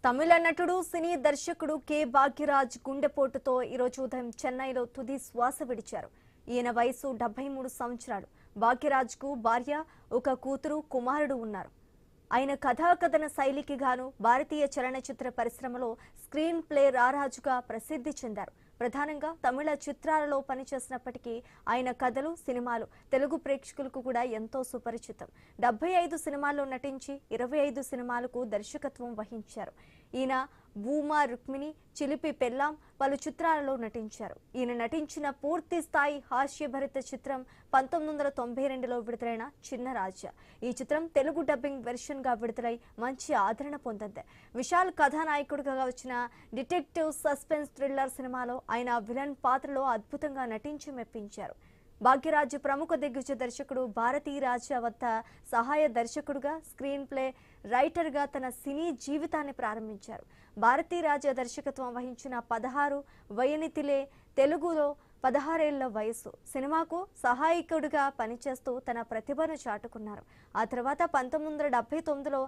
తమిళ నటుడు సినీ దర్శకుడు కె భాగ్యరాజ్ గుండెపోటుతో ఈరోజు ఉదయం చెన్నైలో తుది శ్వాస విడిచారు. ఈయన వయసు 73 సంవత్సరాలు. భాగ్యరాజ్కు భార్య, ఒక కూతురు, కుమారుడు ఉన్నారు. ఆయన కథాకథన శైలికి గాను భారతీయ చలనచిత్ర పరిశ్రమలో స్క్రీన్ ప్లే రారాజుగా ప్రసిద్ధి చెందారు. ప్రధానంగా తమిళ చిత్రాలలో పనిచేసినప్పటికీ ఆయన కథలు, సినిమాలు తెలుగు ప్రేక్షకులకు కూడా ఎంతో సుపరిచితం. 75 సినిమాల్లో నటించి 25 సినిమాలకు దర్శకత్వం వహించారు. ఈయన భూమా రుక్మిణి, చిలిపి పెళ్ళాం పలు చిత్రాలలో నటించారు. ఈయన నటించిన పూర్తి స్థాయి హాస్యభరిత చిత్రం 1992లో విడుదలైన చిన్న రాజా. ఈ చిత్రం తెలుగు డబ్బింగ్ వెర్షన్ గా విడుదలై మంచి ఆదరణ పొందింది. విశాల్ కథానాయకుడిగా వచ్చిన డిటెక్టివ్ సస్పెన్స్ థ్రిల్లర్ సినిమాలో ఆయన విలన్ పాత్రలో అద్భుతంగా నటించి మెప్పించారు. భాగ్యరాజ్ ప్రముఖ దిగ్గజ దర్శకుడు భారతీ రాజా వద్ద సహాయ దర్శకుడుగా, స్క్రీన్ ప్లే రైటర్గా తన సినీ జీవితాన్ని ప్రారంభించారు. భారతీ రాజా దర్శకత్వం వహించిన 16 వయనితిలే తెలుగులో 16 ఏళ్ల వయసు సినిమాకు సహాయకుడిగా పనిచేస్తూ తన ప్రతిభను చాటుకున్నారు. ఆ తర్వాత 1979లో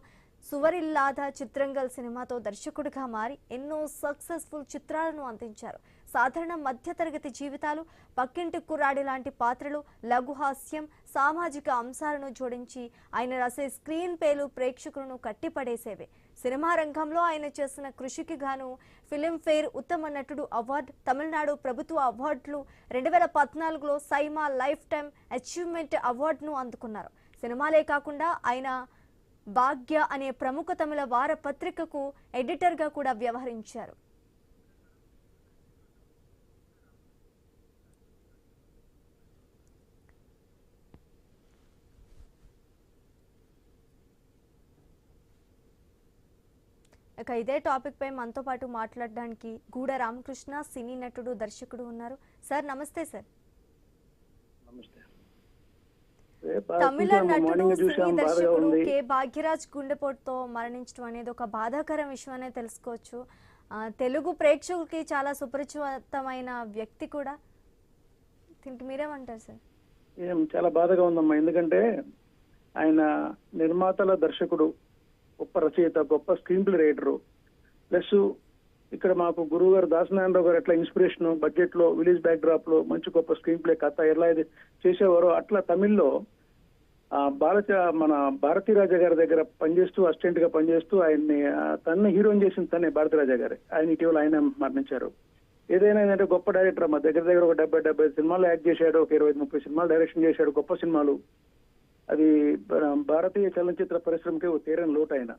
సువరిల్లాద చిత్రంగల్ సినిమాతో దర్శకుడిగా మారి ఎన్నో సక్సెస్ఫుల్ చిత్రాలను అందించారు. సాధారణ మధ్యతరగతి జీవితాలు, పక్కింటి కుర్రాడి లాంటి పాత్రలు, లఘుహాస్యం, సామాజిక అంశాలను జోడించి ఆయన రాసే స్క్రీన్ పేలు ప్రేక్షకులను కట్టిపడేసేవే. సినిమా రంగంలో ఆయన చేసిన కృషికి గాను ఫిలింఫేర్ ఉత్తమ నటుడు అవార్డు, తమిళనాడు ప్రభుత్వ అవార్డులు, 2014లో సైమా లైఫ్ టైమ్ అచీవ్మెంట్ అవార్డును అందుకున్నారు. సినిమాలే కాకుండా ఆయన భాగ్య అనే ప్రముఖ తమిళ వారపత్రికకు ఎడిటర్గా కూడా వ్యవహరించారు. ఇక ఇదే టాపిక్ పై మనతో పాటు మాట్లాడడానికి గూడ రామకృష్ణ, సినీ నటుడు, దర్శకుడు ఉన్నారు. సార్ నమస్తే. సార్ తమిళ నటుడు, సినీ దర్శకుడు కె భాగ్యరాజ్ గుండెపోటుతో మరణించడం అనేది ఒక బాధాకరం విషయం అనే తెలుసుకోవచ్చు. తెలుగు ప్రేక్షకులకి చాలా సుపరిచితమైన వ్యక్తి కూడా. దీనికి మీరేమంటారు సార్? చాలా బాధగా ఉందమ్మా. ఎందుకంటే ఆయన నిర్మాతల దర్శకుడు, గొప్ప రచయిత, గొప్ప స్క్రీన్ ప్లే రైటరు, ప్లస్ ఇక్కడ మాకు గురువు గారు దాసనారాయణరావు గారు ఎట్లా ఇన్స్పిరేషన్, బడ్జెట్ లో, విలేజ్ బ్యాక్ డ్రాప్ లో మంచి గొప్ప స్క్రీన్ ప్లే కథ ఎలా ఇది చేసేవారో అట్లా తమిళ్లో మన భారతీ రాజా గారి దగ్గర పనిచేస్తూ, అసిస్టెంట్ గా పనిచేస్తూ ఆయన్ని తన హీరోయిన్ చేసింది తనే భారతీ రాజా గారే. ఆయన ఇటీవల ఆయన మరణించారు. ఏదైనా ఏంటంటే గొప్ప డైరెక్టర్ అమ్మా. దగ్గర ఒక 70 సినిమాలు యాక్ట్ చేశాడు, ఒక 20-30 సినిమాలు డైరెక్షన్ చేశాడు, గొప్ప సినిమాలు. అది భారతీయ చలనచిత్ర పరిశ్రమకి ఒక తీరని లోటు ఆయన.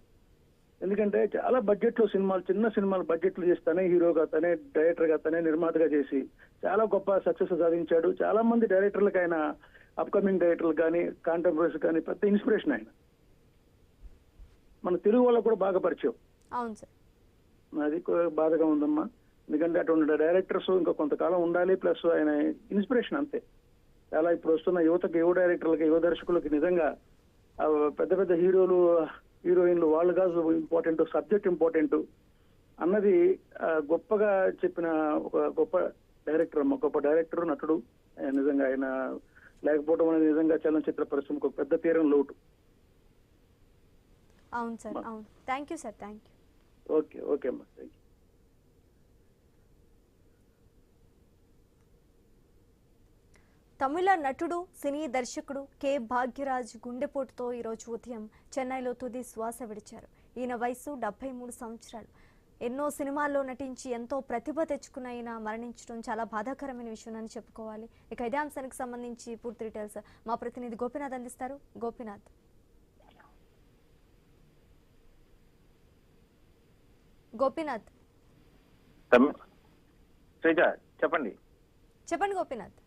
ఎందుకంటే చాలా బడ్జెట్ లో సినిమాలు, చిన్న సినిమాలు బడ్జెట్లు చేసి తనే హీరోగా, తనే డైరెక్టర్ గా, తనే నిర్మాతగా చేసి చాలా గొప్ప సక్సెస్ సాధించాడు. చాలా మంది డైరెక్టర్లకు ఆయన, అప్కమింగ్ డైరెక్టర్లు కానీ, కాంటెంపరీస్ కానీ పెద్ద ఇన్స్పిరేషన్ ఆయన. మన తెలుగు వాళ్ళకు కూడా బాగా పరిచయం. అవును సార్. అది బాధగా ఉందమ్మా. ఎందుకంటే అటువంటి డైరెక్టర్స్ ఇంకా కొంతకాలం ఉండాలి. ప్లస్ ఆయన ఇన్స్పిరేషన్ అంతే. చాలా ఇప్పుడు వస్తున్న యువతకి, యువ డైరెక్టర్లకి, యువ దర్శకులకి నిజంగా పెద్ద పెద్ద హీరోలు, హీరోయిన్లు వాళ్ళు కాదు ఇంపార్టెంట్, సబ్జెక్ట్ ఇంపార్టెంట్ అన్నది గొప్పగా చెప్పిన ఒక గొప్ప డైరెక్టర్ అమ్మ. గొప్ప డైరెక్టర్, నటుడు. నిజంగా ఆయన లేకపోవడం అనేది నిజంగా చలనచిత్ర పరిశ్రమకు ఒక పెద్ద తీరం లోటు. అవును సార్. అవును. Thank you sir. Thank you. Okay అమ్మా. Thank you. తమిళ నటుడు, సినీ దర్శకుడు కె భాగ్యరాజ్ గుండెపోటుతో ఈరోజు ఉదయం చెన్నైలో తుది శ్వాస విడిచారు. ఈయన వయసు 73 సంవత్సరాలు. ఎన్నో సినిమాల్లో నటించి ఎంతో ప్రతిభ తెచ్చుకున్న ఈయన మరణించడం చాలా బాధాకరమైన విషయం అని చెప్పుకోవాలి. ఇక ఇదే అంశానికి సంబంధించి పూర్తి డీటెయిల్స్ మా ప్రతినిధి గోపినాథ్ అందిస్తారు. గోపినాథ్. గోపినాథ్ చెప్పండి గోపినాథ్.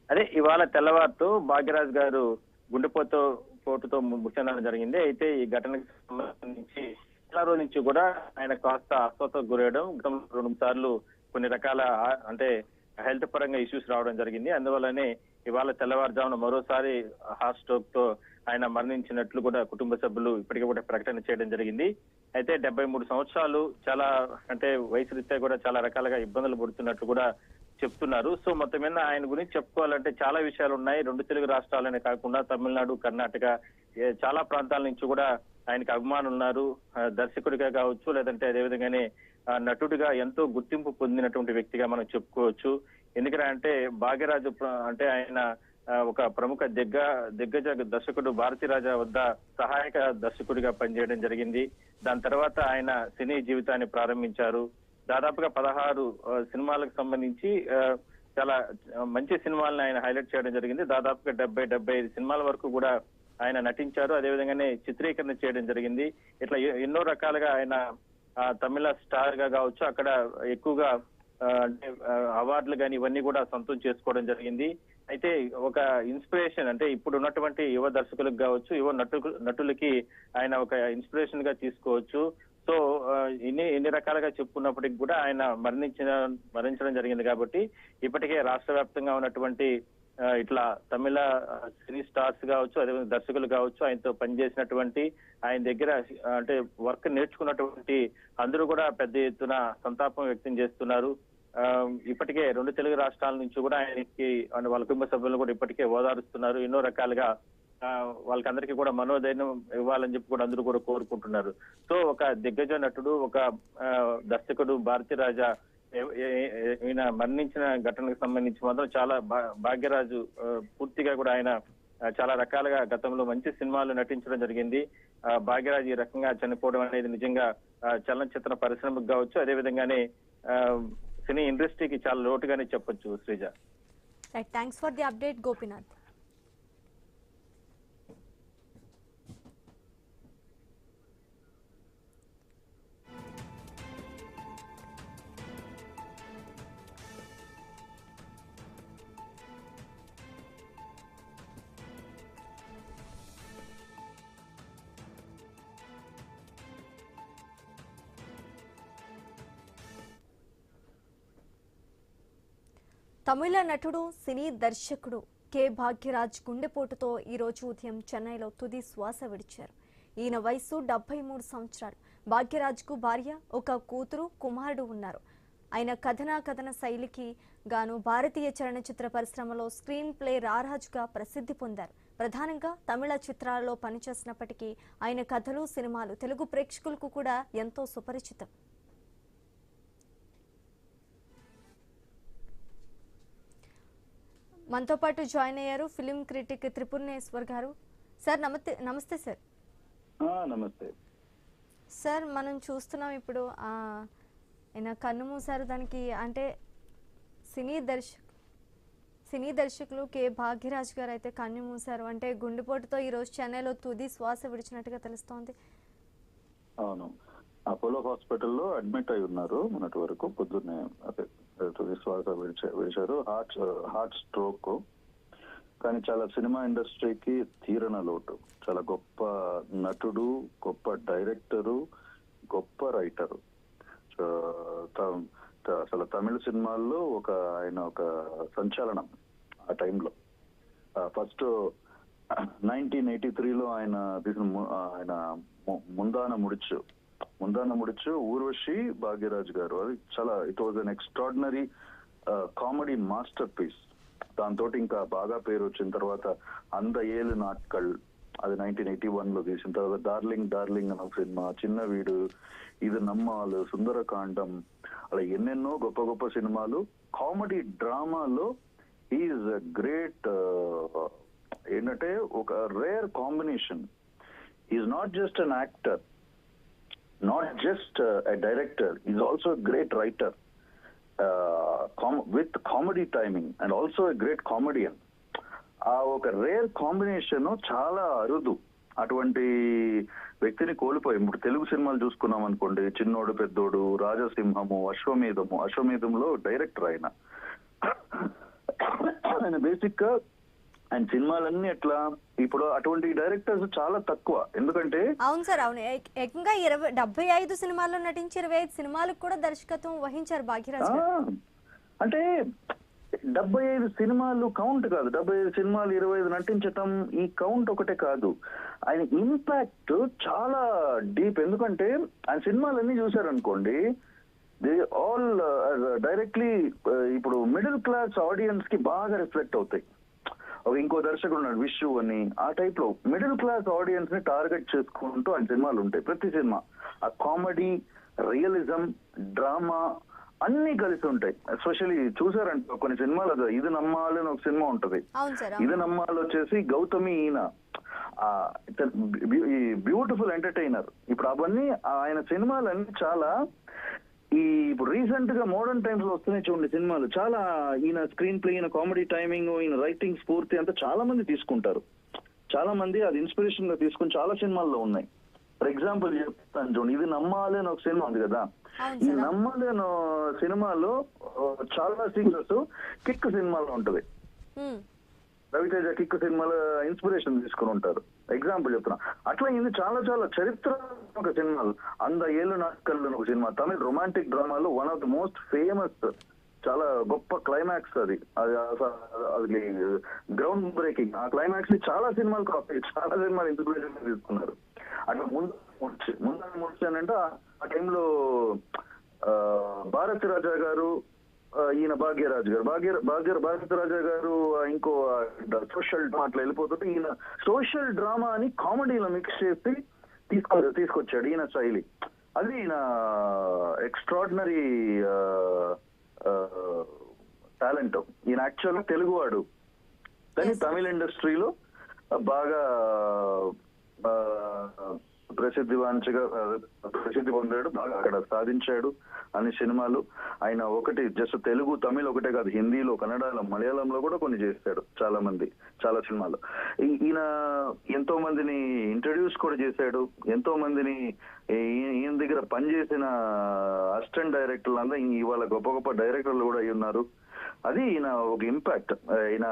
అదే ఇవాళ తెల్లవారుతో భాగ్యరాజ్ గారు గుండెపోటుతో మృతి చెందడం జరిగింది. అయితే ఈ ఘటనకు సంబంధించి చాలా రోజుల నుంచి కూడా ఆయన కాస్త అస్వస్థతకు గురయడం, 2 సార్లు కొన్ని రకాల అంటే హెల్త్ పరంగా ఇష్యూస్ రావడం జరిగింది. అందువల్లనే ఇవాళ తెల్లవారుజామున మరోసారి హార్ట్ స్ట్రోక్ తో ఆయన మరణించినట్లు కూడా కుటుంబ సభ్యులు ఇప్పటికే కూడా ప్రకటన చేయడం జరిగింది. అయితే 73 సంవత్సరాలు, చాలా అంటే వయసు రీత్యా కూడా చాలా రకాలుగా ఇబ్బందులు పడుతున్నట్లు కూడా చెప్తున్నారు. సో మొత్తం మీద ఆయన గురించి చెప్పుకోవాలంటే చాలా విషయాలు ఉన్నాయి. 2 తెలుగు రాష్ట్రాలనే కాకుండా తమిళనాడు, కర్ణాటక చాలా ప్రాంతాల నుంచి కూడా ఆయనకి అభిమానులు ఉన్నారు. దర్శకుడిగా కావచ్చు, లేదంటే అదేవిధంగానే నటుడిగా ఎంతో గుర్తింపు పొందినటువంటి వ్యక్తిగా మనం చెప్పుకోవచ్చు. ఎందుకంటే భాగ్యరాజు అంటే ఆయన ఒక ప్రముఖ దిగ్గజ దర్శకుడు భారతీరాజా వద్ద సహాయక దర్శకుడిగా పనిచేయడం జరిగింది. దాని తర్వాత ఆయన సినీ జీవితాన్ని ప్రారంభించారు. దాదాపుగా 16 సినిమాలకు సంబంధించి చాలా మంచి సినిమాలను ఆయన హైలైట్ చేయడం జరిగింది. దాదాపుగా 75 సినిమాల వరకు కూడా ఆయన నటించారు. అదేవిధంగానే చిత్రీకరణ చేయడం జరిగింది. ఇట్లా ఎన్నో రకాలుగా ఆయన తమిళ స్టార్ గా కావచ్చు, అక్కడ ఎక్కువగా అంటే అవార్డులు కానీ ఇవన్నీ కూడా సొంతం చేసుకోవడం జరిగింది. అయితే ఒక ఇన్స్పిరేషన్ అంటే ఇప్పుడు ఉన్నటువంటి యువ దర్శకులకు కావచ్చు, యువ నటులకి ఆయన ఒక ఇన్స్పిరేషన్ గా తీసుకోవచ్చు. సో ఎన్ని రకాలుగా చెప్పుకున్నప్పటికీ కూడా ఆయన మరణించడం జరిగింది. కాబట్టి ఇప్పటికే రాష్ట్ర వ్యాప్తంగా ఉన్నటువంటి ఇట్లా తమిళ సినీ స్టార్స్ కావచ్చు, అదేవిధంగా దర్శకులు కావచ్చు, ఆయనతో పనిచేసినటువంటి ఆయన దగ్గర అంటే వర్క్ నేర్చుకున్నటువంటి అందరూ కూడా పెద్ద ఎత్తున సంతాపం వ్యక్తం చేస్తున్నారు. ఇప్పటికే 2 తెలుగు రాష్ట్రాల నుంచి కూడా ఆయనకి వాళ్ళ కుటుంబ సభ్యులు కూడా ఇప్పటికే ఓదారుస్తున్నారు. ఎన్నో రకాలుగా వాళ్ళకందరికీ కూడా మనోధైర్యం ఇవ్వాలని చెప్పి కూడా అందరూ కూడా కోరుకుంటున్నారు. సో ఒక దిగ్గజ నటుడు, ఒక దర్శకుడు భారతీరాజా ఈయన మరణించిన ఘటనకు సంబంధించి మాత్రం చాలా భాగ్యరాజు పూర్తిగా కూడా ఆయన చాలా రకాలుగా గతంలో మంచి సినిమాలు నటించడం జరిగింది. భాగ్యరాజు ఈ రకంగా చనిపోవడం అనేది నిజంగా చలనచిత్ర పరిశ్రమకు కావచ్చు, అదేవిధంగానే సినీ ఇండస్ట్రీకి చాలా లోటుగానే చెప్పొచ్చు. Sreeja, thanks for the update Gopinath. Tamil నటుడు, సినీ దర్శకుడు కె భాగ్యరాజ్ గుండెపోటుతో ఈరోజు ఉదయం చెన్నైలో తుది శ్వాస విడిచారు. ఈయన వయసు 73 సంవత్సరాలు. భాగ్యరాజ్కు భార్య, ఒక కూతురు, కుమారుడు ఉన్నారు. ఆయన కథన శైలికి గాను భారతీయ చలనచిత్ర పరిశ్రమలో స్క్రీన్ ప్లే రారాజుగా ప్రసిద్ధి పొందారు. ప్రధానంగా తమిళ చిత్రాలలో పనిచేసినప్పటికీ ఆయన కథలు, సినిమాలు తెలుగు ప్రేక్షకులకు కూడా ఎంతో సుపరిచితం. మనతో పాటు జాయిన్ అయ్యారు ఫిలిం క్రిటిక్ త్రిపుర్నేశ్వర్ గారు. సార్ నమస్తే సార్. నమస్తే సార్, మనం చూస్తున్నాం ఇప్పుడు ఆయన కన్ను మూసారు. దానికి అంటే సినీ దర్శకులు కె భాగ్యరాజ్ గారు అయితే కన్ను మూసారు. అంటే గుండెపోటుతో ఈరోజు చెన్నైలో తుది శ్వాస విడిచినట్టుగా తెలుస్తోంది. అవును, అపోలో హాస్పిటల్లో అడ్మిట్ అయి ఉన్నారు. మొన్నటి వరకు పొద్దున్నే తుది శ్వాస విడిచారు. Heart stroke. కానీ చాలా సినిమా ఇండస్ట్రీకి తీరన లోటు. చాలా గొప్ప నటుడు, గొప్ప డైరెక్టరు, గొప్ప రైటరు. అసలు తమిళ సినిమాల్లో ఆయన ఒక సంచలనం ఆ టైంలో. ఫస్ట్ 1983లో ఆయన ముందాన ముడిచు ఊర్వశి భాగ్యరాజ్ గారు. అది చాలా it was an extraordinary comedy masterpiece. దాంతో ఇంకా బాగా పేరు వచ్చిన తర్వాత అంద ఏలు నాట్కల్, అది 1981లో తీసిన తర్వాత డార్లింగ్ అనే సినిమా, చిన్న వీడు, ఇది నమ్మాలు, సుందరకాండం, అలా ఎన్నెన్నో గొప్ప గొప్ప సినిమాలు. కామెడీ డ్రామాలో ఈజ్ గ్రేట్. ఏంటంటే ఒక rare combination. Is not just an actor, not just a director, he's also a great writer with comedy timing and also a great comedian. ఒక రేర్ కాంబినేషన్ చాలా అరుదు. అటువంటి వ్యక్తిని కోల్పోయి ఇప్పుడు తెలుగు సినిమాలు చూసుకున్నాం అనుకోండి, చిన్నోడు పెద్దోడు, రాజసింహము, అశ్వమేధంలో డైరెక్టర్ ఆయన బేసిక్ గా ఆయన సినిమాలన్నీ ఎట్లా ఇప్పుడు అటువంటి డైరెక్టర్స్ చాలా తక్కువ. ఎందుకంటే అవును సార్, అవును, ఏకంగా 75 సినిమాల్లో నటించి 25 సినిమాలకు కూడా దర్శకత్వం వహించారు భాగ్యరాజ్ గారు. అంటే 75 సినిమాలు కౌంట్ కాదు. 75 సినిమాలు 25 నటించటం ఈ కౌంట్ ఒకటే కాదు. ఆయన ఇంపాక్ట్ చాలా డీప్. ఎందుకంటే ఆయన సినిమాలన్నీ చూసారనుకోండి, దే ఆల్ డైరెక్ట్లీ ఇప్పుడు మిడిల్ క్లాస్ ఆడియన్స్ కి బాగా రిఫ్లెక్ట్ అవుతాయి. ఇంకో దర్శకుడు ఉన్నాడు విషు అని, ఆ టైప్ లో మిడిల్ క్లాస్ ఆడియన్స్ ని టార్గెట్ చేసుకుంటూ ఆయన సినిమాలు ఉంటాయి. ప్రతి సినిమా ఆ కామెడీ, రియలిజం, డ్రామా అన్ని కలిసి ఉంటాయి. ఎస్పెషల్లీ చూసారంటే కొన్ని సినిమాలు, ఇది నమ్మాలి అని ఒక సినిమా ఉంటది. ఇది నమ్మాలి వచ్చేసి గౌతమి ఈయన బ్యూటిఫుల్ ఎంటర్టైనర్. ఇప్పుడు అవన్నీ ఆయన సినిమాలన్నీ చాలా ఇప్పుడు రీసెంట్ గా మోడర్న్ టైమ్స్ లో వస్తున్నాయి చూడండి సినిమాలు. చాలా ఈయన స్క్రీన్ ప్లే, ఈయన కామెడీ టైమింగ్, ఈయన రైటింగ్ స్ఫూర్తి అంతా చాలా మంది తీసుకుంటారు. చాలా మంది అది ఇన్స్పిరేషన్ గా తీసుకుని చాలా సినిమాల్లో ఉన్నాయి. ఫర్ ఎగ్జాంపుల్ చెప్తాను చూడండి, ఇది నమ్మాలి అని ఒక సినిమా ఉంది కదా. ఈ నమ్మాలి అనే సినిమాలో చాలా సీక్వెన్స్ కిక్ సినిమాలో ఉంటది. రవితేజ కిక్ సినిమాలో ఇన్స్పిరేషన్ తీసుకుని ఉంటారు. ఎగ్జాంపుల్ చెప్తున్నా. అట్లా ఇది చాలా చాలా చరిత్రాత్మక సినిమాలు. 100 ఏళ్ళు నాటకాలు ఒక సినిమా, తమిళ రొమాంటిక్ డ్రామాలో one of the most famous, చాలా గొప్ప క్లైమాక్స్ అది. అది గ్రౌండ్ బ్రేకింగ్. ఆ క్లైమాక్స్ ని చాలా సినిమాలు ఇన్స్పిరేషన్ తీసుకున్నారు. అట్లా ముందు అంటే ఆ టైంలో భారతి రాజా గారు, ఈయన భాగ్యరాజ్ గారు, భారతి రాజా గారు ఇంకో సోషల్ డ్రామా అట్లా వెళ్ళిపోతుంటే ఈయన సోషల్ డ్రామా అని కామెడీలో మిక్స్ చేసి తీసుకొచ్చాడు ఈయన శైలి. అది ఈయన ఎక్స్ట్రాడినరీ టాలెంట్. ఈయన యాక్చువల్గా తెలుగువాడు, కానీ తమిళ ఇండస్ట్రీలో బాగా ప్రసిద్ధి పొందాడు, బాగా అక్కడ సాధించాడు అన్ని సినిమాలు. ఆయన ఒకటి జస్ట్ తెలుగు, తమిళ్ ఒకటే కాదు, హిందీలో, కన్నడలో, మలయాళంలో కూడా కొన్ని చేశాడు చాలా సినిమాలు. ఈయన ఎంతో మందిని ఇంట్రడ్యూస్ కూడా చేశాడు. ఎంతో మందిని ఈయన దగ్గర పనిచేసిన అసిస్టెంట్ డైరెక్టర్లు అందరూ ఇవాళ గొప్ప గొప్ప డైరెక్టర్లు కూడా అయి ఉన్నారు. అది ఈయన ఒక ఇంపాక్ట్. ఈయన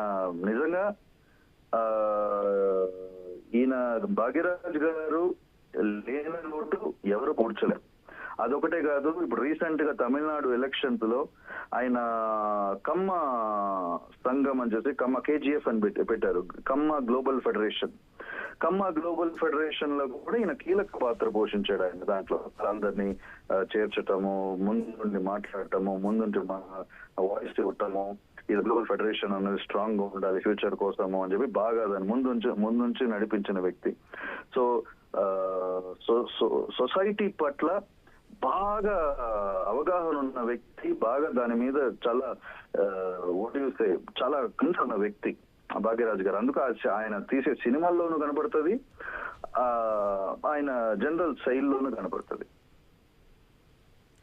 నిజంగా ఈయన భాగ్యరాజ్ గారు లేని లోటు ఎవరు పూడ్చలేరు. అదొకటే కాదు, ఇప్పుడు రీసెంట్ గా తమిళనాడు ఎలక్షన్స్ లో ఆయన కమ్మ సంఘం అని చెప్పి కమ్మ KGF అని పెట్టారు, కమ్మ గ్లోబల్ ఫెడరేషన్. కమ్మ గ్లోబల్ ఫెడరేషన్ లో కూడా ఈయన కీలక పాత్ర పోషించాడు. ఆయన దాంట్లో అందరినీ చేర్చటము, ముందుండి మాట్లాడటము, ముందుండి వాయిస్ ఇవ్వటము, ఇది గ్లోబల్ ఫెడరేషన్ అనేది స్ట్రాంగ్ గా ఉండాలి ఫ్యూచర్ కోసము అని చెప్పి బాగా దాన్ని ముందుంచి నడిపించిన వ్యక్తి. సో సొసైటీ పట్ల బాగా అవగాహన ఉన్న వ్యక్తి, బాగా దాని మీద చాలా చాలా కన్సర్న్ ఉన్న వ్యక్తి భాగ్యరాజ్ గారు. అందుకు ఆయన తీసే సినిమాల్లోనూ కనబడుతుంది, ఆయన జనరల్ శైలిలోనూ కనబడుతుంది.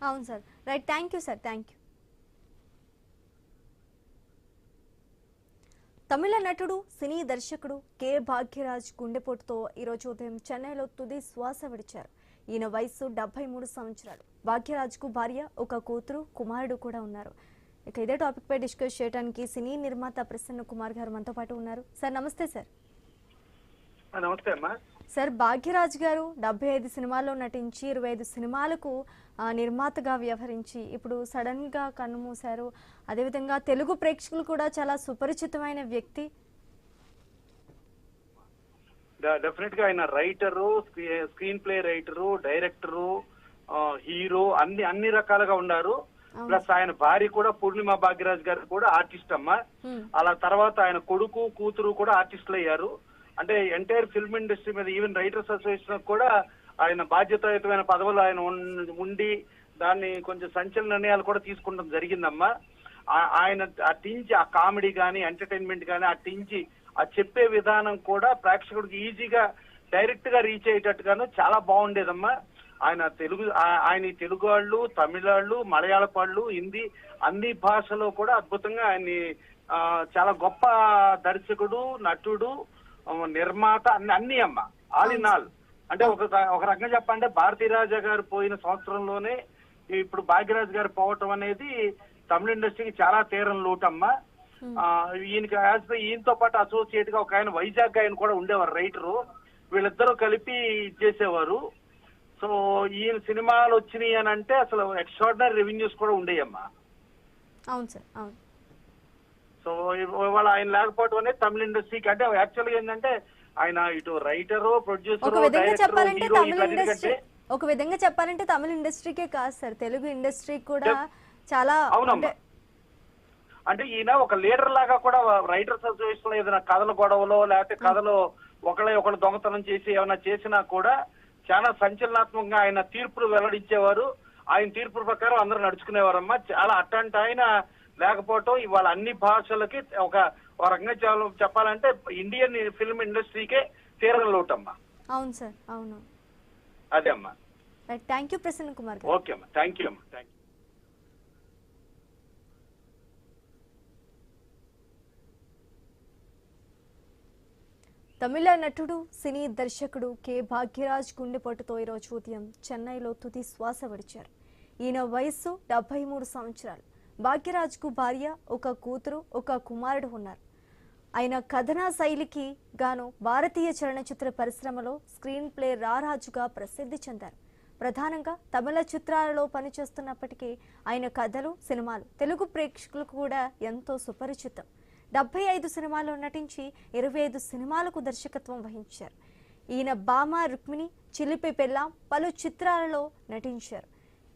అవును sir, right. Thank you sir, thank you. Tamil నటుడు, సినీ దర్శకుడు కె భాగ్యరాజ్ గుండెపోటుతో ఈరోజు ఉదయం చెన్నైలో తుది శ్వాస విడిచారు. ఈయన వయసు 73 సంవత్సరాలు. భాగ్యరాజ్కు భార్య, ఒక కూతురు, కుమారుడు కూడా ఉన్నారు. ఇక ఇదే టాపిక్ పై డిస్కస్ చేయడానికి సినీ నిర్మాత ప్రసన్న కుమార్ గారు మనతో పాటు ఉన్నారు. సార్ నమస్తే. సార్ నమస్తే అమ్మా. సార్, భాగ్యరాజ్ గారు 75 సినిమాల్లో నటించి 25 సినిమాలకు నిర్మాతగా వ్యవహరించి ఇప్పుడు సడన్ గా కన్నుమూశారు. అదేవిధంగా తెలుగు ప్రేక్షకులు కూడా చాలా సుపరిచితమైన వ్యక్తి. డెఫినెట్ గా ఆయన writer, screen play writer, director, hero, అన్ని రకాలుగా ఉన్నారు. ప్లస్ ఆయన భార్య కూడా పూర్ణిమ భాగ్యరాజ్ గారు కూడా ఆర్టిస్ట్ అమ్మా. అలా తర్వాత ఆయన కొడుకు, కూతురు కూడా ఆర్టిస్టులు అయ్యారు. అంటే ఎంటైర్ ఫిల్మ్ ఇండస్ట్రీ మీద, ఈవెన్ రైటర్స్ అసోసియేషన్ కూడా ఆయన బాధ్యతాయుతమైన పదవులు ఆయన ఉండి దాన్ని కొంచెం సంచలన నిర్ణయాలు కూడా తీసుకుంటాం జరిగిందమ్మా. ఆయన అట్టించి ఆ కామెడీ కానీ, ఎంటర్టైన్మెంట్ కానీ అట్టించి ఆ చెప్పే విధానం కూడా ప్రేక్షకుడికి ఈజీగా డైరెక్ట్ గా రీచ్ అయ్యేటట్టుగాను చాలా బాగుండేదమ్మా. ఆయన తెలుగు వాళ్ళు, తమిళ వాళ్ళు, మలయాళ వాళ్ళు, హిందీ అన్ని భాషలో కూడా అద్భుతంగా ఆయన్ని చాలా గొప్ప దర్శకుడు, నటుడు, నిర్మాత అన్ని అమ్మ, ఆల్ ఇన్ ఆల్. అంటే ఒక రకంగా చెప్పంటే భారతీరాజా గారు పోయిన సంవత్సరంలోనే ఇప్పుడు భాగ్యరాజ్ గారు పోవటం అనేది తమిళ ఇండస్ట్రీకి చాలా తీరం లోటమ్మా. ఈయనకి ఈయనతో పాటు అసోసియేట్ గా ఒక ఆయన వైజాగ్ ఆయన కూడా ఉండేవారు రైటరు. వీళ్ళిద్దరూ కలిపి చేసేవారు. సో ఈయన సినిమాలు వచ్చినాయి అని అంటే అసలు ఎక్స్ట్రాడినరీ రెవెన్యూస్ కూడా ఉండేయమ్మా. అవును సార్, అవును. సో ఇవాళ ఆయన లేకపోవడం అనేది తమిళ ఇండస్ట్రీకి, అంటే యాక్చువల్గా ఏంటంటే ఆయన ఇటు రైటరు, ప్రొడ్యూసర్, ఒక విధంగా చెప్పాలంటే తమిళ ఇండస్ట్రీకే కాదు సార్, తెలుగు ఇండస్ట్రీ కూడా చాలా. అంటే ఈయన ఒక లీడర్ లాగా కూడా రైటర్స్ అసోసియేషన్ లో ఏదైనా కథల గొడవలో లేకపోతే కథలో ఒకళ్ళు దొంగతనం చేసి ఏమైనా చేసినా కూడా చాలా సంచలనాత్మకంగా ఆయన తీర్పులు వెల్లడించేవారు. ఆయన తీర్పు ప్రకారం అందరూ నడుచుకునేవారమ్మా. చాలా అట్లాంటి ఆయన లేకపోవటం ఇవాళ అన్ని భాషలకి ఒక రకంగా చెప్పాలంటే ఇండియన్ ఫిల్మ్ ఇండస్ట్రీకే తీరని లోటమ్మా. అవును సార్, అవును. అదే అమ్మా. థ్యాంక్ యూ ప్రసన్న కుమార్ గారు. ఓకే అమ్మా, థ్యాంక్ యూ అమ్మా, థ్యాంక్ యూ. తమిళ నటుడు సినీ దర్శకుడు కె భాగ్యరాజ్ గుండెపోటుతో ఈరోజు ఉదయం చెన్నైలో తుది శ్వాస విడిచారు. ఈయన వయస్సు 73 సంవత్సరాలు. భాగ్యరాజ్కు భార్య, ఒక కూతురు, ఒక కుమారుడు ఉన్నారు. ఆయన కథనా శైలికి గాను భారతీయ చలనచిత్ర పరిశ్రమలో స్క్రీన్ ప్లే రారాజుగా ప్రసిద్ధి చెందారు. ప్రధానంగా తమిళ చిత్రాలలో పనిచేస్తున్నప్పటికీ ఆయన కథలు, సినిమాలు తెలుగు ప్రేక్షకులకు కూడా ఎంతో సుపరిచితం. 75 సినిమాల్లో నటించి 25 సినిమాలకు దర్శకత్వం వహించారు. ఈయన బామ, రుక్మిణి, చిలిపి పెళ్ళాం పలు చిత్రాలలో నటించారు.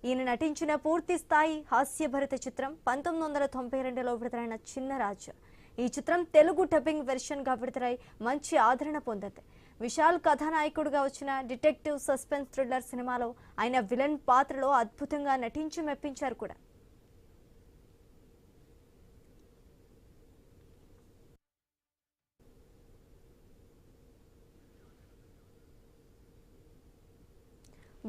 ఈయన నటించిన పూర్తి స్థాయి హాస్యభరిత చిత్రం 1992లో విడుదలైన చిన్నరాజు. ఈ చిత్రం తెలుగు డబ్బింగ్ వెర్షన్గా విడుదలై మంచి ఆదరణ పొందింది. విశాల్ కథానాయకుడిగా వచ్చిన డిటెక్టివ్ సస్పెన్స్ థ్రిల్లర్ సినిమాలో ఆయన విలన్ పాత్రలో అద్భుతంగా నటించి మెప్పించారు కూడా.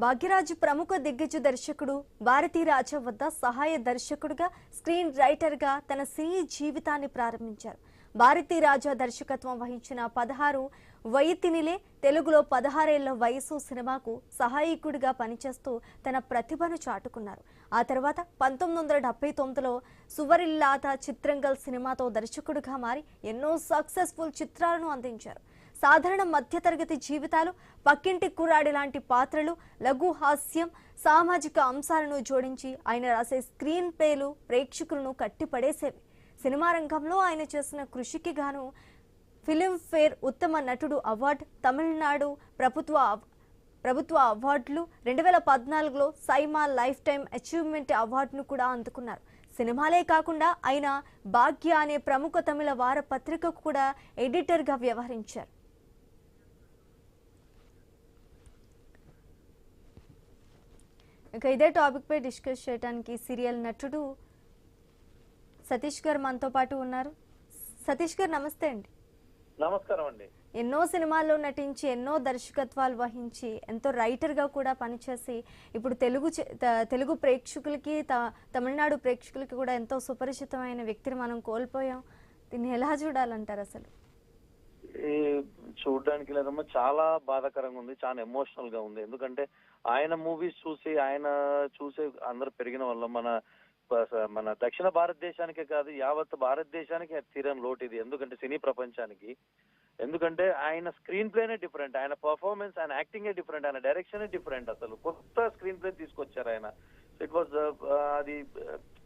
భాగ్యరాజ్ ప్రముఖ దిగ్గజ దర్శకుడు భారతీ రాజా వద్ద సహాయ దర్శకుడిగా, స్క్రీన్ రైటర్గా తన సినీ జీవితాన్ని ప్రారంభించారు. భారతీ రాజా దర్శకత్వం వహించిన 16 వయతినిలే తెలుగులో 16 ఏళ్ల వయసు సినిమాకు సహాయకుడిగా పనిచేస్తూ తన ప్రతిభను చాటుకున్నారు. ఆ తర్వాత 1979లో సువరిల్లాత చిత్రంగల్ సినిమాతో దర్శకుడిగా మారి ఎన్నో సక్సెస్ఫుల్ చిత్రాలను అందించారు. సాధారణ మధ్యతరగతి జీవితాలు, పక్కింటి కుర్రాడి లాంటి పాత్రలు, లఘు హాస్యం, సామాజిక అంశాలను జోడించి ఆయన రాసే స్క్రీన్ ప్లేలు ప్రేక్షకులను కట్టిపడేసేవి. సినిమా రంగంలో ఆయన చేసిన కృషికి గాను ఫిలింఫేర్ ఉత్తమ నటుడు అవార్డు, తమిళనాడు ప్రభుత్వ అవార్డులు, 2014లో సైమా లైఫ్ టైమ్ అచీవ్మెంట్ అవార్డును కూడా అందుకున్నారు. సినిమాలే కాకుండా ఆయన భాగ్య అనే ప్రముఖ తమిళ వారపత్రికకు కూడా ఎడిటర్గా వ్యవహరించారు. ఇక ఇదే టాపిక్ పై డిస్కస్ చేయడానికి సీరియల్ నటుడు సతీష్ గారు మనతో పాటు ఉన్నారు. సతీష్ గారు నమస్తే అండి. నమస్కారం అండి. ఎన్నో సినిమాల్లో నటించి, ఎన్నో దర్శకత్వాలు వహించి, ఎంతో రైటర్గా కూడా పనిచేసి ఇప్పుడు తెలుగు ప్రేక్షకులకి, తమిళనాడు ప్రేక్షకులకి కూడా ఎంతో సుపరిచితమైన వ్యక్తిని మనం కోల్పోయాం. దీన్ని ఎలా చూడాలంటారు? అసలు చూడడానికి లేదమ్మా, చాలా బాధాకరంగా ఉంది, చాలా ఎమోషనల్ గా ఉంది. ఎందుకంటే ఆయన మూవీస్ చూసి, ఆయన చూసే అందరు పెరిగిన వల్ల మన దక్షిణ భారతదేశానికే కాదు, యావత్ భారతదేశానికి తీరని లోటు ఇది. ఎందుకంటే సినీ ప్రపంచానికి, ఎందుకంటే ఆయన స్క్రీన్ ప్లేనే డిఫరెంట్, ఆయన పర్ఫార్మెన్స్, ఆయన యాక్టింగే డిఫరెంట్, ఆయన డైరెక్షనే డిఫరెంట్. అసలు కొత్త స్క్రీన్ ప్లే తీసుకొచ్చారు ఆయన. ఇట్ వాజ్ అది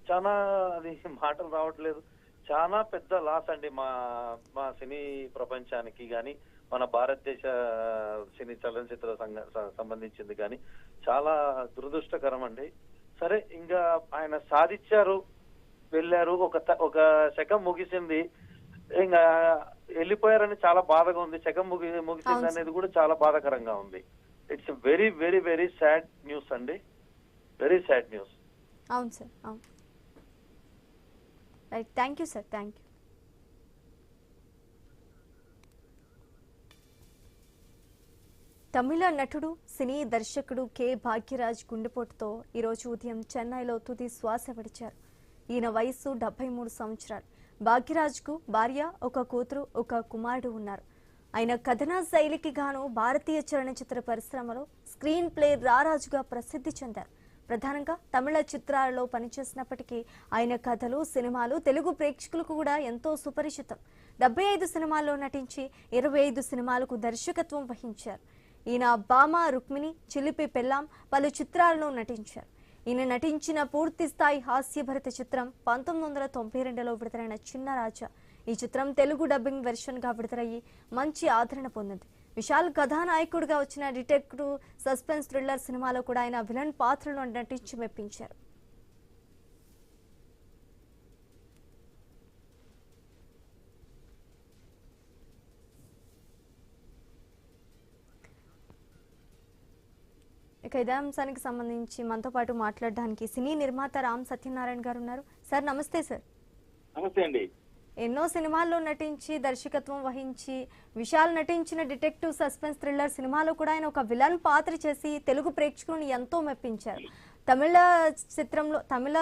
చాలా, అది మాటలు రావట్లేదు, చాలా పెద్ద లాస్ అండి మా సినీ ప్రపంచానికి కానీ, మన భారతదేశ సినీ చలనచిత్ర సంబంధించింది కానీ చాలా దురదృష్టకరం అండి. సరే, ఇంకా ఆయన సాధించారు, వెళ్ళారు, ఒక శకం ముగిసింది, ఇంకా వెళ్ళిపోయారని చాలా బాధగా ఉంది. శకం ముగిసింది అనేది కూడా చాలా బాధాకరంగా ఉంది. It's very very very sad news అండి, వెరీ సాడ్ న్యూస్. అవును సార్, అవును. Right, thank you sir, thank you. Tamil నటుడు, సినీ దర్శకుడు కె భాగ్యరాజ్ గుండెపోటుతో ఈరోజు ఉదయం చెన్నైలో తుది శ్వాస విడిచారు. ఈయన వయస్సు 73 సంవత్సరాలు. భాగ్యరాజ్కు భార్య, ఒక కూతురు, ఒక కుమారుడు ఉన్నారు. ఆయన కథనా శైలికి గాను భారతీయ చలనచిత్ర పరిశ్రమలో స్క్రీన్ ప్లే రారాజుగా ప్రసిద్ధి చెందారు. ప్రధానంగా తమిళ చిత్రాలలో పనిచేసినప్పటికీ ఆయన కథలు, సినిమాలు తెలుగు ప్రేక్షకులకు కూడా ఎంతో సుపరిచితం. 75 సినిమాల్లో నటించి 25 సినిమాలకు దర్శకత్వం వహించారు. ఈయన బామ, రుక్మిణి, చిలిపి పెళ్ళాం పలు చిత్రాలను నటించారు. ఈయన నటించిన పూర్తి స్థాయి హాస్యభరిత చిత్రం 1992లో విడుదలైన చిన్నరాజా. ఈ చిత్రం తెలుగు డబ్బింగ్ వెర్షన్గా విడుదలయ్యి మంచి ఆదరణ పొందింది. విశాల్ కథానాయకుడిగా వచ్చిన డిటెక్టివ్ సస్పెన్స్ థ్రిల్లర్ సినిమాలో కూడా ఆయన విలన్ పాత్రలో నటించి మెప్పించారు. ఇక ఇదే అంశానికి సంబంధించి మనతో పాటు మాట్లాడడానికి సినీ నిర్మాత రామ్ సత్యనారాయణ గారు ఉన్నారు. సార్ నమస్తే. సార్ నమస్తే అండి. ఎన్నో సినిమాల్లో నటించి దర్శకత్వం వహించి విశాల్ నటించిన డిటెక్టివ్ సస్పెన్స్ థ్రిల్లర్ సినిమాలో కూడా ఆయన ఒక విలన్ పాత్ర చేసి తెలుగు ప్రేక్షకులను ఎంతో మెప్పించారు. తమిళ చిత్రంలో తమిళ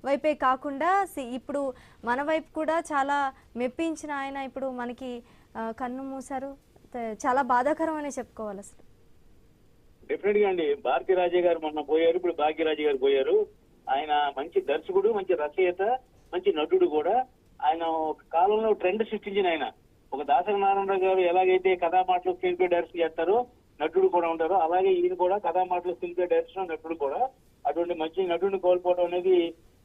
వైపే కాకుండా ఇప్పుడు మన వైపు కూడా చాలా మెప్పించిన ఆయన ఇప్పుడు మనకి కన్ను మూసారు. చాలా బాధాకరమనే చెప్పుకోవాలి. అసలు డెఫినెట్ గా అండి, భారతీ రాజే గారు మొన్న పోయారు, ఇప్పుడు భాగ్యరాజు గారు పోయారు. ఆయన మంచి దర్శకుడు, మంచి రచయిత, మంచి నటుడు కూడా. ఆయన ఒక కాలంలో ట్రెండ్ సృష్టించిన ఆయన. ఒక దాసరి నారాయణరావు గారు ఎలాగైతే కథామాటలు స్క్రీన్ ప్లే డైరెక్షన్ చేస్తారో నటుడు కూడా ఉంటారు, అలాగే ఈయన కూడా కథామాటలు స్క్రీన్ ప్లే డైరెక్షన్ నటుడు కూడా. అటువంటి మంచి నటుడిని కోల్పోవడం అనేది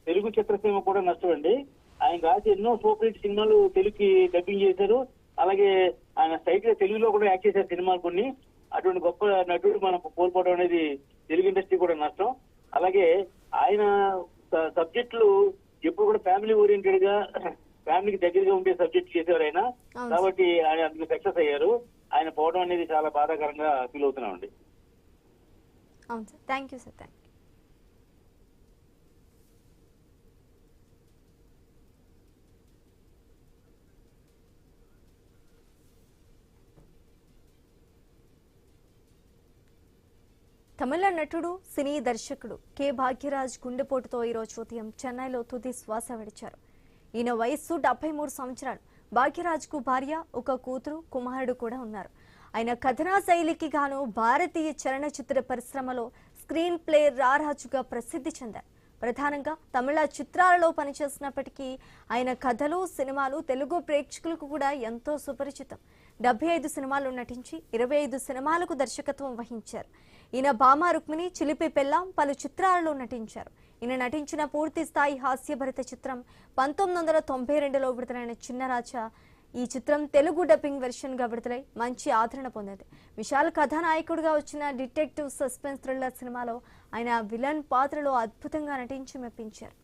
తెలుగు చిత్రసీమ కూడా నష్టం అండి. ఆయన రాసి ఎన్నో సూపర్ హిట్ సినిమాలు తెలుగుకి డబ్బింగ్ చేశారు, అలాగే ఆయన స్ట్రైట్ గా తెలుగులో కూడా యాక్ట్ చేశారు సినిమాలు కొన్ని. అటువంటి గొప్ప నటుడు మనం కోల్పోవడం అనేది తెలుగు ఇండస్ట్రీ కూడా నష్టం. అలాగే ఆయన సబ్జెక్టులు ఎప్పుడు కూడా ఫ్యామిలీ ఓరియంటెడ్ గా, ఫ్యామిలీకి దగ్గరగా ఉండే సబ్జెక్ట్ చేసేవారు ఆయన. కాబట్టి ఆయన అందుకు సక్సెస్ అయ్యారు. ఆయన పోవడం అనేది చాలా బాధాకరంగా ఫీల్ అవుతున్నామండి. అవును sir, thank you sir. Thank you. Tamil నటుడు, సినీ దర్శకుడు కె భాగ్యరాజ్ గుండెపోటుతో ఈరోజు ఉదయం చెన్నైలో తుది శ్వాస విడిచారు. ఈయన వయస్సు 73 సంవత్సరాలు. భాగ్యరాజ్కు భార్య, ఒక కూతురు, కుమారుడు కూడా ఉన్నారు. ఆయన కథనా శైలికి గాను భారతీయ చలనచిత్ర పరిశ్రమలో స్క్రీన్ ప్లే రారాజుగా ప్రసిద్ధి చెందారు. ప్రధానంగా తమిళ చిత్రాలలో పనిచేసినప్పటికీ ఆయన కథలు, సినిమాలు తెలుగు ప్రేక్షకులకు కూడా ఎంతో సుపరిచితం. 75 సినిమాల్లో నటించి 25 సినిమాలకు దర్శకత్వం వహించారు. ఈయన భామ రుక్మిణి, చిలిపి పెళ్ళాం పలు చిత్రాలలో నటించారు. ఈయన నటించిన పూర్తి స్థాయి హాస్యభరిత చిత్రం 1992లో విడుదలైన చిన్నరాజా. ఈ చిత్రం తెలుగు డబ్బింగ్ వెర్షన్ గా విడుదలై మంచి ఆదరణ పొందింది. విశాల్ కథానాయకుడిగా వచ్చిన డిటెక్టివ్ సస్పెన్స్ థ్రిల్లర్ సినిమాలో ఆయన విలన్ పాత్రలో అద్భుతంగా నటించి మెప్పించారు.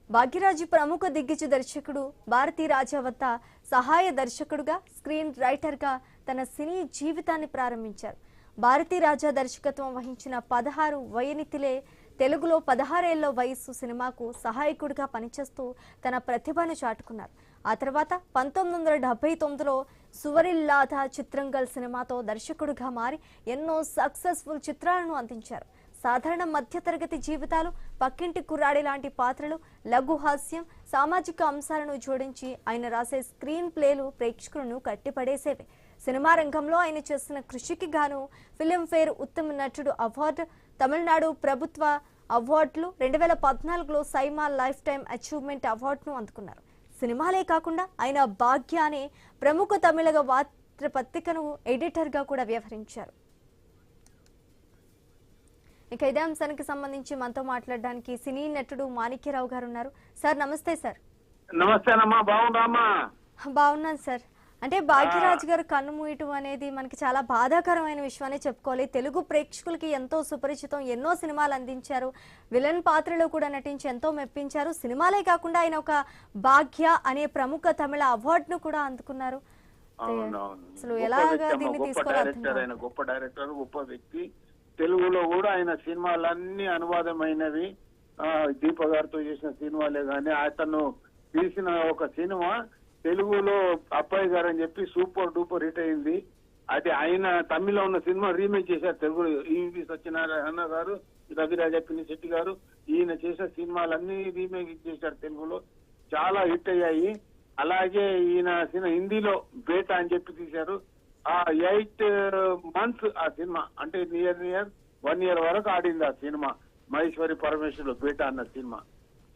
భాగ్యరాజు ప్రముఖ దిగ్గజ దర్శకుడు భారతీ రాజా వద్ద సహాయ దర్శకుడుగా, స్క్రీన్ రైటర్గా తన సినీ జీవితాన్ని ప్రారంభించారు. భారతీ రాజా దర్శకత్వం వహించిన 16 వయనితిలే తెలుగులో 16 ఏళ్ల వయస్సు సినిమాకు సహాయకుడిగా పనిచేస్తూ తన ప్రతిభను చాటుకున్నారు. ఆ తర్వాత 1979లో సువరిల్లాథ చిత్రంగల్ సినిమాతో దర్శకుడిగా మారి ఎన్నో సక్సెస్ఫుల్ చిత్రాలను అందించారు. సాధారణ మధ్యతరగతి జీవితాలు, పక్కింటి కుర్రాడి లాంటి పాత్రలు, లఘు హాస్యం, సామాజిక అంశాలను జోడించి ఆయన రాసే స్క్రీన్ ప్లేలు ప్రేక్షకులను కట్టిపడేసేవి. సినిమా రంగంలో ఆయన చేసిన కృషికి గాను ఫిలింఫేర్ ఉత్తమ నటుడు అవార్డు, తమిళనాడు ప్రభుత్వ అవార్డులు, 2014లో సైమా లైఫ్ టైమ్ అచీవ్మెంట్ అవార్డును అందుకున్నారు. సినిమాలే కాకుండా ఆయన భాగ్య అనే ప్రముఖ తమిళ వార్తాపత్రికను ఎడిటర్గా కూడా వ్యవహరించారు. ఇక ఇదే అంశానికి సంబంధించి మనతో మాట్లాడడానికి సినీ నటుడు మాణిక్యరావు గారు ఉన్నారు. సార్ నమస్తే. సార్ నమస్తేనమ్మా, బాగున్నామా? బాగున్నాను సార్. అంటే భాగ్యరాజ్ గారు కన్ను మూయటం అనేది మనకి చాలా బాధాకరమైన విషయాన్ని చెప్పుకోవాలి. తెలుగు ప్రేక్షకులకి ఎంతో సుపరిచితం, ఎన్నో సినిమాలు అందించారు, విలన్ పాత్రలో కూడా నటించి ఎంతో మెప్పించారు. సినిమాలే కాకుండా ఆయన ఒక భాగ్య అనే ప్రముఖ తమిళ అవార్డును కూడా అందుకున్నారు. అసలు ఎలాగా దీన్ని తీసుకోవాలి? గొప్ప డైరెక్టర్, గొప్ప వ్యక్తి. తెలుగులో కూడా ఆయన సినిమాలన్నీ అనువాదమైనవి. దీప గారితో చేసిన సినిమాలే కానీ అతను తీసిన ఒక సినిమా తెలుగులో అబ్బాయి గారు అని చెప్పి సూపర్ డూపర్ హిట్ అయింది. అది ఆయన తమిళ్లో ఉన్న సినిమా రీమేక్ చేశారు తెలుగు. ఈవి సత్యనారాయణ గారు, రవిరాజ పినిశెట్టి గారు ఈయన చేసిన సినిమాలన్నీ రీమేక్ చేశారు తెలుగులో, చాలా హిట్ అయ్యాయి. అలాగే ఈయన హిందీలో బేటా అని చెప్పి తీశారు. 8 months ఆ సినిమా, అంటే నియర్ 1 year వరకు ఆడింది ఆ సినిమా. మహేశ్వరి పరమేశ్వరుడు బేటా అన్న సినిమా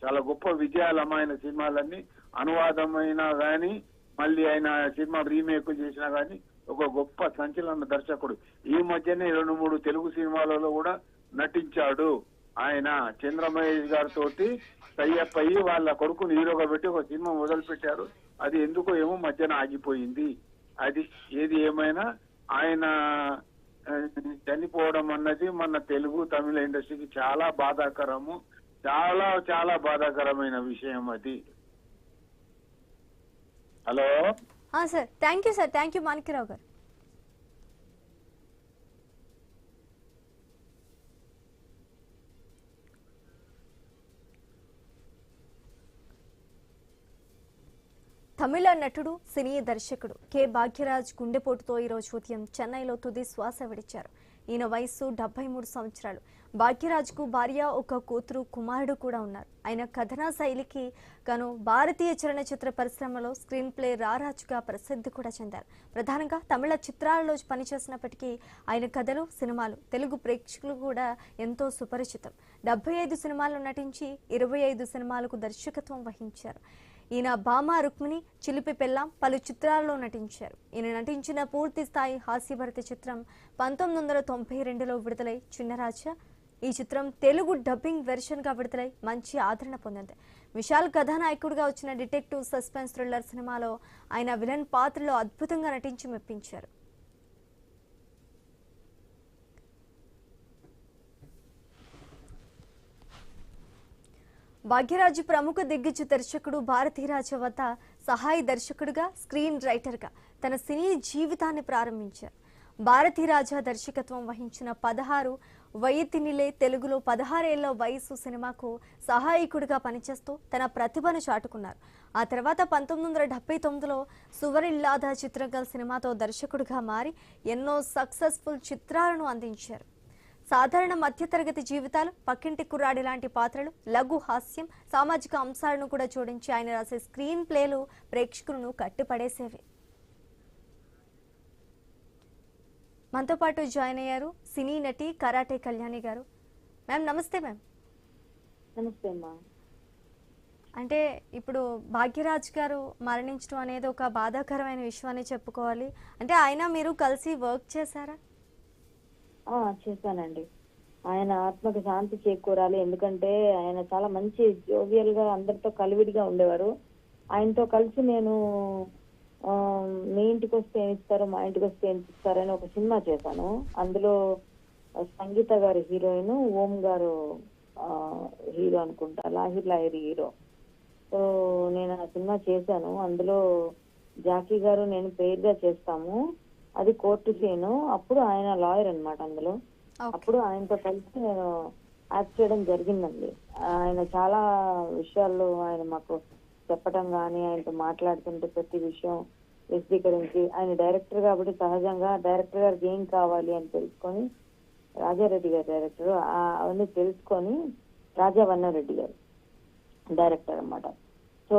చాలా గొప్ప విజయాలు. ఆయన సినిమాలన్నీ అనువాదమైనా గానీ, మళ్ళీ ఆయన సినిమా రీమేక్ చేసినా గానీ ఒక గొప్ప సంచలన దర్శకుడు. ఈ మధ్యనే 2-3 తెలుగు సినిమాలలో కూడా నటించాడు. ఆయన చంద్రమహేష్ గారితో టైఅప్ అయ్యి వాళ్ళ కొడుకుని హీరోగా పెట్టి ఒక సినిమా మొదలు పెట్టారు. అది ఎందుకో ఏమో మధ్యన ఆగిపోయింది. అది ఏది ఏమైనా ఆయన చనిపోవడం అన్నది మన తెలుగు తమిళ ఇండస్ట్రీకి చాలా బాధాకరము, చాలా చాలా బాధాకరమైన విషయం అది. Hello. Sir thank you Manikya Rao గారు. తమిళ నటుడు సినీ దర్శకుడు కె భాగ్యరాజ్ గుండెపోటుతో ఈరోజు ఉదయం చెన్నైలో తుది శ్వాస విడిచారు. ఈయన వయస్సు 73 సంవత్సరాలు. భాగ్యరాజ్కు భార్య, ఒక కూతురు, కుమారుడు కూడా ఉన్నారు. ఆయన కథనా శైలికి గాను భారతీయ చలనచిత్ర పరిశ్రమలో స్క్రీన్ ప్లే రారాజుగా ప్రసిద్ధి కూడా చెందారు. ప్రధానంగా తమిళ చిత్రాలలో పనిచేసినప్పటికీ ఆయన కథలు, సినిమాలు తెలుగు ప్రేక్షకులు కూడా ఎంతో సుపరిచితం. 75 సినిమాల్లో నటించి 25 సినిమాలకు దర్శకత్వం వహించారు. ఈయన భామ రుక్మిణి, చిలిపి పెళ్ళాం పలు చిత్రాల్లో నటించారు. ఈయన నటించిన పూర్తి స్థాయి హాస్యభరిత చిత్రం 1992లో విడుదలై చిన్నరాజా. ఈ చిత్రం తెలుగు డబ్బింగ్ వెర్షన్ గా విడుదలై మంచి ఆదరణ పొందింది. విశాల్ కథానాయకుడిగా వచ్చిన డిటెక్టివ్ సస్పెన్స్ థ్రిల్లర్ సినిమాలో ఆయన విలన్ పాత్రలో అద్భుతంగా నటించి మెప్పించారు. భాగ్యరాజు ప్రముఖ దిగ్గజ దర్శకుడు భారతీరాజ వద్ద సహాయ దర్శకుడిగా, స్క్రీన్ రైటర్గా తన సినీ జీవితాన్ని ప్రారంభించారు. భారతీరాజా దర్శకత్వం వహించిన 16 వయతినిలే తెలుగులో 16 ఏళ్ల వయసు సినిమాకు సహాయకుడిగా పనిచేస్తూ తన ప్రతిభను చాటుకున్నారు. ఆ తర్వాత 1979లో సువరిల్లాదా చిత్రంగా సినిమాతో దర్శకుడిగా మారి ఎన్నో సక్సెస్ఫుల్ చిత్రాలను అందించారు. సాధారణ మధ్యతరగతి జీవితాలు, పక్కింటి కుర్రాడి లాంటి పాత్రలు, లఘు హాస్యం, సామాజిక అంశాలను కూడా జోడించి ఆయన రాసే స్క్రీన్ ప్లేలు ప్రేక్షకులను కట్టిపడేసేవి. మనతో పాటు జాయిన్ అయ్యారు సినీ నటి కరాటే కళ్యాణి గారు. మ్యామ్ నమస్తే. మ్యామ్ నమస్తే అమ్మా. అంటే ఇప్పుడు భాగ్యరాజ్ గారు మరణించడం అనేది ఒక బాధాకరమైన విషయం అని చెప్పుకోవాలి. అంటే ఆయన మీరు కలిసి వర్క్ చేశారా? చేశానండి. ఆయన ఆత్మకు శాంతి చేకూరాలి. ఎందుకంటే ఆయన చాలా మంచి జోవియల్ గా అందరితో కలివిడిగా ఉండేవారు. ఆయనతో కలిసి నేను మీ ఇంటికి వస్తే ఏమి ఇస్తారు, మా ఇంటికి వస్తే ఏమి ఇస్తారు అని ఒక సినిమా చేశాను. అందులో సంగీత గారు హీరోయిన్, ఓం గారు హీరో అనుకుంటా, లాహిర్ లాహిరి హీరో. సో నేను ఆ సినిమా చేశాను. అందులో జాకీ గారు నేను పేరుగా చేస్తాము. అది కోర్టు సీను. అప్పుడు ఆయన లాయర్ అన్నమాట అందులో. అప్పుడు ఆయనతో కలిసి నేను యాక్ట్ చేయడం జరిగిందండి. ఆయన చాలా విషయాల్లో ఆయన మాకు చెప్పడం కానీ, ఆయనతో మాట్లాడుతుంటే ప్రతి విషయం విశదీకరించి, ఆయన డైరెక్టర్ కాబట్టి సహజంగా డైరెక్టర్ గారికి ఏం కావాలి అని తెలుసుకొని, రాజారెడ్డి గారు డైరెక్టర్, అవన్నీ తెలుసుకొని రాజా వన్నారెడ్డి గారు డైరెక్టర్ అన్నమాట. సో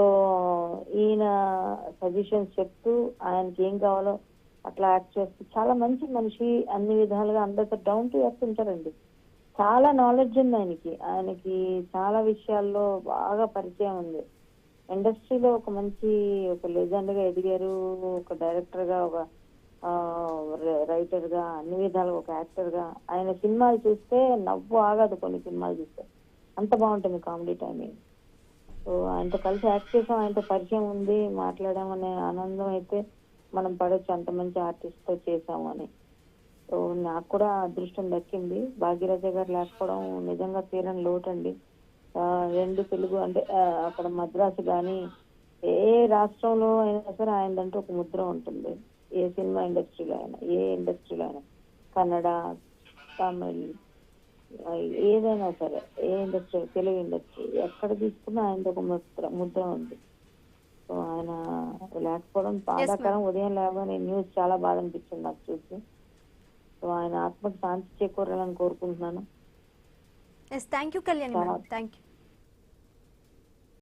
ఈయన సజెషన్స్ చెప్తూ ఆయనకి ఏం కావాలో అట్లా యాక్ట్ చేస్తూ చాలా మంచి మనిషి. అన్ని విధాలుగా అందరితో డౌన్ టు ఎర్త్ ఉంటారండి. చాలా నాలెడ్జ్ ఉంది ఆయనకి చాలా విషయాల్లో బాగా పరిచయం ఉంది. ఇండస్ట్రీలో ఒక మంచి లెజెండ్ గా ఎదిగారు. ఒక డైరెక్టర్ గా, ఒక రైటర్ గా, అన్ని విధాలుగా ఒక యాక్టర్ గా. ఆయన సినిమాలు చూస్తే నవ్వు ఆగదు. కొన్ని సినిమాలు చూస్తే అంత బాగుంటుంది కామెడీ టైమింగ్. సో ఆయనతో కలిసి యాక్ట్ చేసాం, ఆయనతో పరిచయం ఉంది, మాట్లాడామనే ఆనందం అయితే మనం పడొచ్చు, అంత మంచి ఆర్టిస్ట్ తో చేసాము అని. సో నాకు కూడా అదృష్టం దక్కింది. భాగ్యరాజ గారు లేకపోవడం నిజంగా తీరని లోటండి. 2 తెలుగు అంటే అక్కడ మద్రాసు కానీ ఏ రాష్ట్రంలో అయినా సరే ఆయనదంటూ ఒక ముద్ర ఉంటుంది. ఏ సినిమా ఇండస్ట్రీలో అయినా, ఏ ఇండస్ట్రీలో అయినా, కన్నడ, తమిళ్, ఏదైనా సరే, ఏ ఇండస్ట్రీ, తెలుగు ఇండస్ట్రీ ఎక్కడ తీసుకున్నా ఆయనతో ఒక ముద్ర ఉంది. సో ఆయన లేకపోవడం బాధాకరం. ఉదయం లేవగానే న్యూస్ చాలా బాధ అనిపించింది నాకు చూసి. సో ఆయన ఆత్మకు శాంతి చేకూరాలని కోరుకుంటున్నాను. Thank you Kalyani. Thank you.